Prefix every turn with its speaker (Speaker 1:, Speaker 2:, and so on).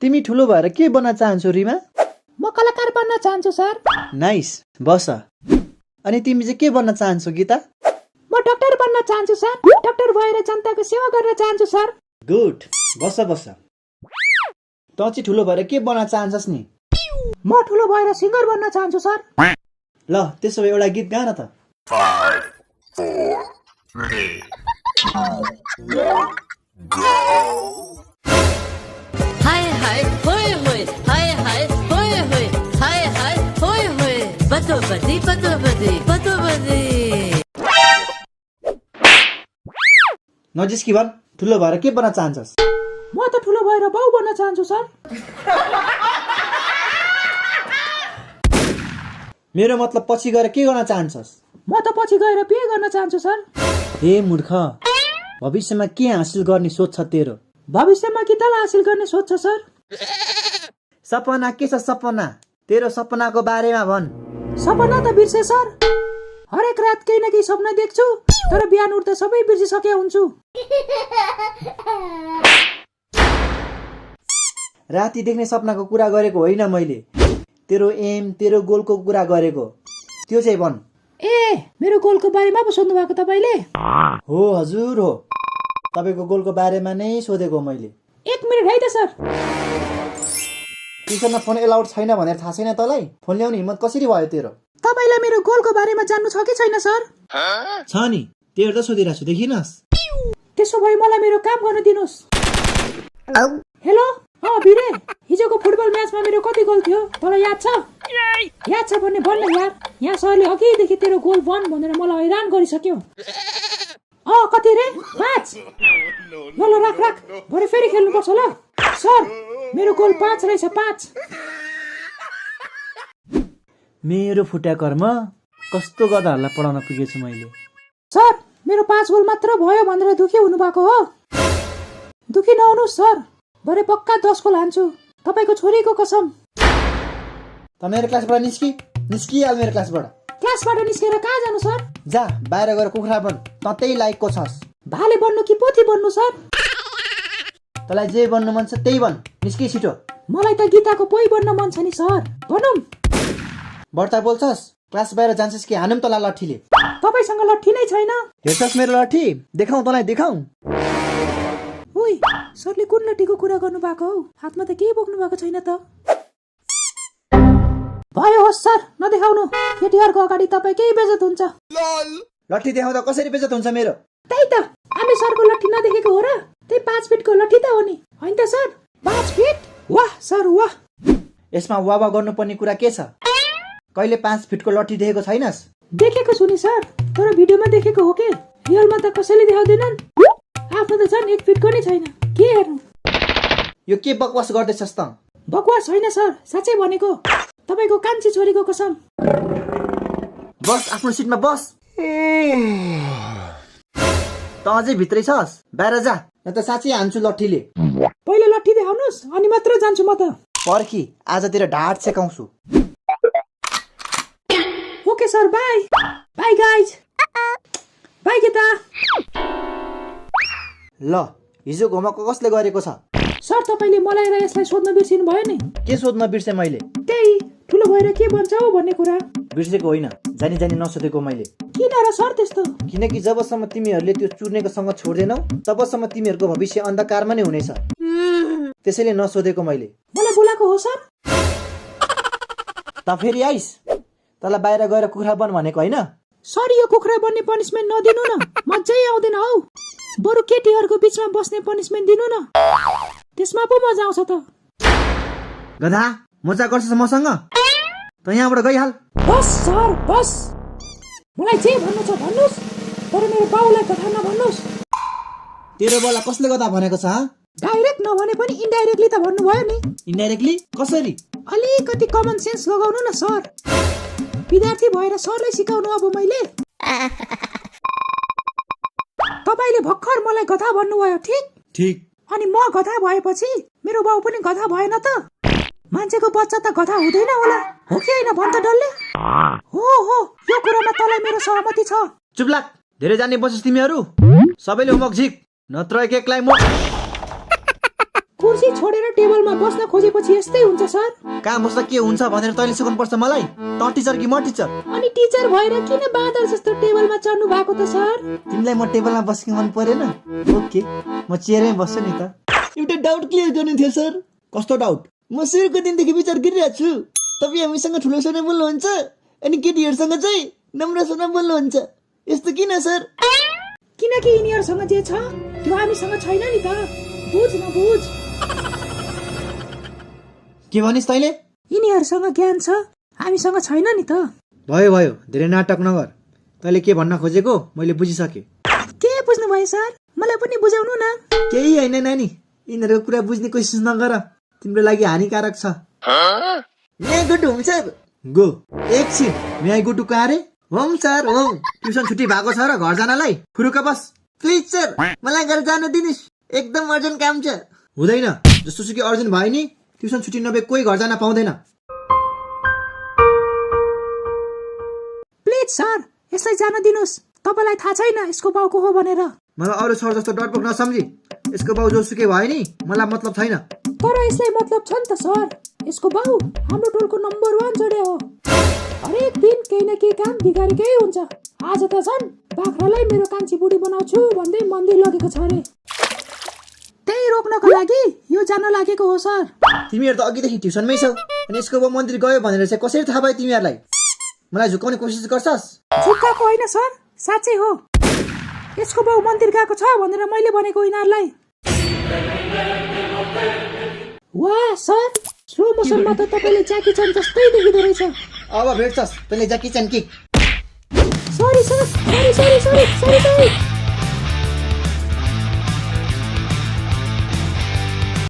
Speaker 1: तिमी ठुलो भएर के बन्न चाहन्छौ रिमा?
Speaker 2: म कलाकार बन्न चाहन्छु सर।
Speaker 1: नाइस, बस। अनि तिमी चाहिँ के बन्न चाहन्छौ गीता?
Speaker 2: म डाक्टर बन्न चाहन्छु सर। डाक्टर भएर जनताको सेवा गर्न चाहन्छु सर।
Speaker 1: गुड, बस बस। तँ चाहिँ ठुलो भएर के बन्न चाहन्छस् नि?
Speaker 2: म ठुलो भएर सिङ्गर बन्न चाहन्छु सर।
Speaker 1: ल त्यसो भए एउटा गीत गा न त।
Speaker 3: 5, 4, 3, 2, 1, go!
Speaker 4: हाय हाय होय होय, हाय हाय होय होय, हाय हाय होय होय, बतोबदी बतोबदी बतोबदी।
Speaker 1: नजिस्की भन, ठुलो भएर के बन्न चाहन्छस्?
Speaker 2: म त ठुलो भएर बाउ बन्न चाहन्छु सर।
Speaker 1: मेरो मतलब पछि गएर के गर्न चाहन्छस्?
Speaker 2: म त पछि गएर बिहे गर्न चाहन्छु सर।
Speaker 1: हे मूर्ख, भविष्यमा के हासिल गर्ने सोच छ तेरो?
Speaker 2: भविष्यमा गीतालाई हासिल गर्ने सोच छ सर।
Speaker 1: सपना के छ सपना? तेरो सपनाको बारेमा भन।
Speaker 2: सपना त बिर्से सर। हरेक रात केही न केही सपना देख्छु, तर बिहान उठ्दा सबै बिर्सिसके हुन्छु।
Speaker 1: राति देख्ने सपनाको कुरा गरेको होइन मैले, तेरो एम तेरो गोलको कुरा गरेको। त्यो चाहिँ भन।
Speaker 2: ए, मेरो गोलको बारेमा पो सोध्नु भएको तपाईँले?
Speaker 1: हो हजुर हो, तपाईँको गोलको बारेमा नै सोधेको मैले।
Speaker 2: 1 मिनट है त सर।
Speaker 1: ट्युसनमा फोन एलाउड छैन भनेर थाहा छैन तँलाई? फोन ल्याउने हिम्मत कसरी भयो तेरो?
Speaker 2: तपाईँलाई मेरो गोलको बारेमा जान्नु छ कि छैन सर?
Speaker 1: छ नि, त्यही त सोधिरहेको छु, देखिनस्?
Speaker 2: त्यसो भए मलाई मेरो काम गर्न दिनुहोस्। हेलो, भिरे, हिजोको फुटबल म्याचमा मेरो कति गोल थियो तँलाई याद छ? याद छ भने भन्न यार। यहाँ सरले अघिदेखि तेरो गोल 1 भनेर मलाई हैरान गरिसक्यो। कति रे? 5। ल राख राख, भरे फेरि खेल्नुपर्छ ल। सर, मेरो गोल 5 रहेछ, 5।
Speaker 1: मेरो फुट्या कर्म, कस्तो गधाहरूलाई पढाउन पुगेछु मैले।
Speaker 2: सर, मेरो 5 गोल मात्र भयो भनेर दुखी हुनु भएको हो? दुखी नहुनुहोस् सर, भरे पक्का 10 गोल हान्छु, तपाईँको छोरीको कसम।
Speaker 1: त मेरो क्लासबाट निस्किहाल मेरो क्लासबाट।
Speaker 2: क्लासबाट निस्केर कहाँ जानु सर?
Speaker 1: जा बाहिर गएर कुखुरा बन, त त्यही लायकको छस्।
Speaker 2: भाले बन्नु कि पोथी बन्नु सर?
Speaker 1: तँलाई जे बन्नु मन छ त्यही बन, निस्कि छिटो।
Speaker 2: मलाई त गीताको पोइ बन्न मन छ नि सर, भनौँ।
Speaker 1: बढ्ता बोल्छस्? क्लास बाहिर जान्छस् कि हानौँ तँलाई लट्ठीले?
Speaker 2: तपाईँसँग लट्ठी नै छैन?
Speaker 1: हेर्छस् मेरो लट्ठी? देखाउँ तँलाई, देखाउँ।
Speaker 2: ओइ, सरले कुन लट्ठीको कुरा गर्नु भएको हौ? हातमा त केही बोक्नु भएको छैन त। भयो होस् सर, नदेखाउनु। केटीहरूको अगाडि तपाईँ केही बेइज्जत हुन्छ।
Speaker 1: लट्ठी देखाउँदा कसरी बेइज्जत हुन्छ मेरो?
Speaker 2: त्यही त, हामी सरको लट्ठी नदेखेको हो र? त्यही 5 फिटको लट्ठी त हो नि, होइन त सर? 5 फिट? वाह सर वाह।
Speaker 1: यसमा वाह गर्नुपर्ने कुरा के छ? कहिले 5 फिटको लट्ठी देखेको छैनस्?
Speaker 2: देखेको छु नि सर, तर भिडियोमा देखेको हो के? रियलमा त कसैले देखाउँदैनन्। आफ्नो त झन् 1 फिटको नै छैन, के हेर्नु?
Speaker 1: यो के बकवास गर्दैछस् त?
Speaker 2: बकवास होइन सर, साँच्चै भनेको। तपाईँको कान्छी छोरीको कसम।
Speaker 1: बस, आफ्नो सिटमा बस। त अझै भित्रै छस्? बाहिर जा, न त साँच्चै हान्छु लट्ठीले।
Speaker 2: पहिला लट्ठी देखाउनुहोस्, अनि मात्र जान्छु म त।
Speaker 1: पर्खी, आज तेरो ढाड छेकाउँछु।
Speaker 2: Okay sir, bye bye guys, bye Gita.
Speaker 1: ल, हिजो होमवर्क कसले गरेको छ?
Speaker 2: सर, तपाईँले मलाई र यसलाई सोध्न बिर्सिनु भयो नि।
Speaker 1: के सोध्न बिर्से मैले?
Speaker 2: त्यही, ठुलो भएर के बन्छौ भन्ने कुरा।
Speaker 1: बिर्सेको होइन, जानी जानी नसोधेको मैले।
Speaker 2: किन र सर त्यस्तो?
Speaker 1: किनकि जबसम्म तिमीहरूले त्यो चुर्नेको सँग छोड्दैनौ तबसम्म तिमीहरूको भविष्य अन्धकारमा नै हुनेछ, त्यसैले नसोधेको मैले।
Speaker 2: मलाई बोलाएको हो सर?
Speaker 1: त फेरि आइस? तँलाई बाहिर गएर कुखुरा बन भनेको होइन?
Speaker 2: सर, यो कुखुरा बन्ने पनिसमेन्ट नदिनु न, मजै आउँदैन हौ। बरु केटीहरूको बिचमा बस्ने पनिसमेन्ट दिनु न, त्यसमा पो मजा आउँछ त।
Speaker 1: गधा, मजा गर्छस् मसँग? त यहाँबाट गइहाल।
Speaker 2: बस सर, बस। मलाई जे भन्नु छ भन्नुहोस्, तर मेरो बाउलाई कथा नभन्नुहोस्।
Speaker 1: तेरो बाउलाई कसले गधा भनेको छ?
Speaker 2: डाइरेक्ट नभने पनि इन्डाइरेक्टली त भन्नुभयो नि।
Speaker 1: इन्डाइरेक्टली कसरी?
Speaker 2: अलिकति कमन सेन्स लगाउनु न सर। विद्यार्थी भएर सरलाई सिकाउनु अब मैले। तपाईँले भर्खर मलाई गधा भन्नुभयो, ठिक? अनि म गधा भएपछि मेरो बाउ पनि गधा भएन त? मान्छेको बच्चा त गधा हुँदैन होला, हो कि होइन भन् त डल्ले? हो, यो कुरामा तँलाई मेरो सहमति छ।
Speaker 1: चुप लाग, धेरै जान्ने बस्छस् तिमीहरू। सबैले होमवर्क झिक, नत्र एक एकलाई म।
Speaker 2: कुर्सी कुर्सी छोडेर टेबलमा बस्न खोजेपछि यस्तै हुन्छ सर।
Speaker 1: कहाँ बस्दा के हुन्छ भनेर तैँले सिकाउनु पर्छ मलाई। त टिचर कि म टिचर?
Speaker 2: अनि टिचर भएर किन बादल जस्तो टेबलमा चढ्नु भएको त सर?
Speaker 1: तिमीलाई म टेबलमा बस्न मन परेन? ओके, म चेयरमै बस्छु नि त। एउटा डाउट क्लियर गर्नु थियो सर। कस्तो डाउट? म सुरुको दिनदेखि विचार गरिरहेको छु, तपाईँ हामीसँग ठुलो स्वरमा बोल्नुहुन्छ अनि केटीहरूसँग चाहिँ नम्र स्वरमा बोल्नुहुन्छ, यस्तो किन सर?
Speaker 2: किनकि यिनीहरूसँग जे छ त्यो हामीसँग छैन नि त, बुझ न बुझ।
Speaker 1: के भनिस् तैँले?
Speaker 2: यिनीहरूसँग ज्ञान छ हामीसँग छैन नि त।
Speaker 1: भयो भयो, धेरै नाटक नगर। तैँले के भन्न खोजेको मैले बुझिसकेँ।
Speaker 2: के बुझ्नु भयो सर? मलाई पनि बुझाउनु न।
Speaker 1: केही होइन नानी, यिनीहरूको कुरा बुझ्ने कोसिस नगर, तिम्रो लागि हानिकारक छ। May I go to home sir? Go. एकछिन, मे आई गो टु कहाँ रे? Home sir, home. ट्युसन छुट्टी भएको छ र घर जानलाई? फुरुक्क बस। प्लिज सर, मलाई घर जान दिनुहोस्, एकदम अर्जेन्ट काम छ। हुँदैन, जस्तो सुकै अर्जेन्ट भयो नि, ट्युसन छुट्टी नभए कोही घर जान पाउँदैन।
Speaker 2: प्लिज सर, यसलाई जान दिनुहोस्। तपाईँलाई थाहा छैन यसको बाउ को हो भनेर।
Speaker 1: मलाई अरू सर जस्तो डरपोक नसम्झी। यसको बाउ जोसुकै भयो नि, मलाई मतलब छैन।
Speaker 2: तर यसलाई मतलब छ नि त सर। यसको बाउ हाम्रो टोलको नम्बर 1 जोडे हो। हरेक दिन केही न केही काम बिगारेकै हुन्छ। आज त झन् बाख्रालाई मेरो कान्छी बुढी बनाउँछु भन्दै मन्दिर लगेको छ अरे। त्यही रोक्नको लागि यो जान लागेको हो सर।
Speaker 1: तिमीहरू त अघिदेखि ट्युसनमै छौ अनि यसको बाउ मन्दिर गयो भनेर चाहिँ कसरी थाहा भयो तिमीहरूलाई? मलाई झुकाउने कोसिस गर्छस्?
Speaker 2: झुक्काको होइन सर, साँच्चै हो। यसको बाउ मन्दिर गएको छ भनेर मैले भनेको यिनीहरूलाई। वाह सर, स्लो मोसनमा त तपाईँले ज्याकी चान जस्तै देखिँदो रहेछ।
Speaker 1: अब भेट्छस् तैँले Jackie Chan kick.
Speaker 2: Sorry sir, sorry sorry sorry sorry sorry.